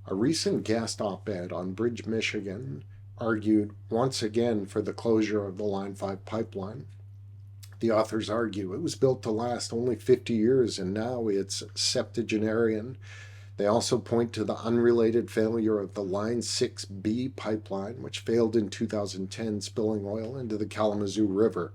A recent guest op-ed on Bridge, Michigan argued once again for the closure of the Line 5 pipeline. The authors argue it was built to last only 50 years and now it's septuagenarian. They also point to the unrelated failure of the Line 6B pipeline, which failed in 2010, spilling oil into the Kalamazoo River.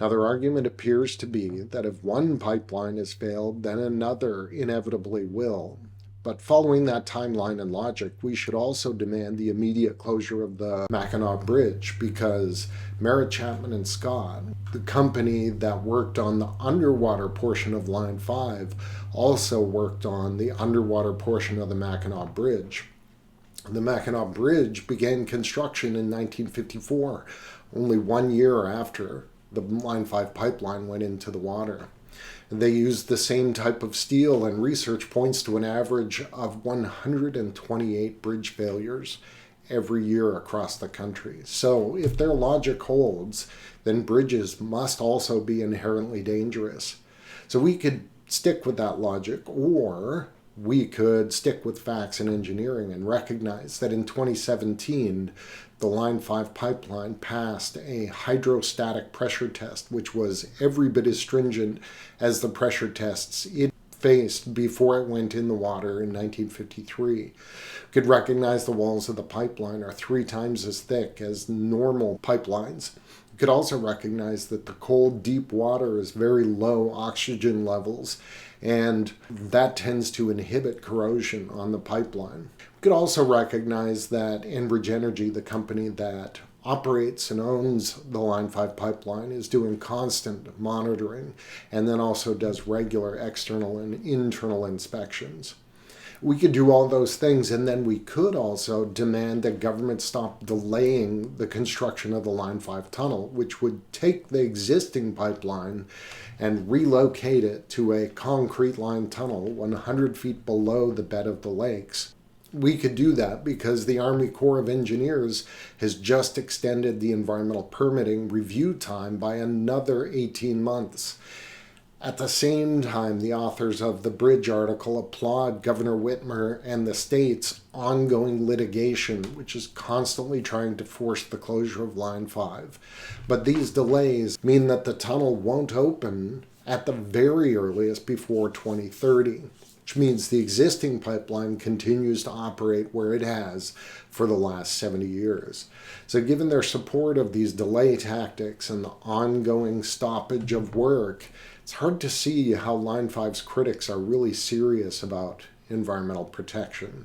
Now, their argument appears to be that if one pipeline has failed, then another inevitably will. But following that timeline and logic, we should also demand the immediate closure of the Mackinac Bridge because Merritt Chapman and Scott, the company that worked on the underwater portion of Line 5, also worked on the underwater portion of the Mackinac Bridge. The Mackinac Bridge began construction in 1954, only 1 year after the Line 5 pipeline went into the water. They used the same type of steel, and research points to an average of 128 bridge failures every year across the country. So, if their logic holds, then bridges must also be inherently dangerous. So, we could stick with that logic, or we could stick with facts and engineering and recognize that in 2017, the Line 5 pipeline passed a hydrostatic pressure test, which was every bit as stringent as the pressure tests it faced before it went in the water in 1953. We could recognize the walls of the pipeline are 3 times as thick as normal pipelines. You could also recognize that the cold, deep water is very low oxygen levels, and that tends to inhibit corrosion on the pipeline. We could also recognize that Enbridge Energy, the company that operates and owns the Line 5 pipeline, is doing constant monitoring and then also does regular external and internal inspections. We could do all those things, and then we could also demand that government stop delaying the construction of the Line 5 tunnel, which would take the existing pipeline and relocate it to a concrete line tunnel 100 feet below the bed of the lakes. We could do that because the Army Corps of Engineers has just extended the environmental permitting review time by another 18 months. At the same time, the authors of the Bridge article applaud Governor Whitmer and the state's ongoing litigation, which is constantly trying to force the closure of Line 5. But these delays mean that the tunnel won't open at the very earliest before 2030, which means the existing pipeline continues to operate where it has for the last 70 years. So given their support of these delay tactics and the ongoing stoppage of work, it's hard to see how Line 5's critics are really serious about environmental protection.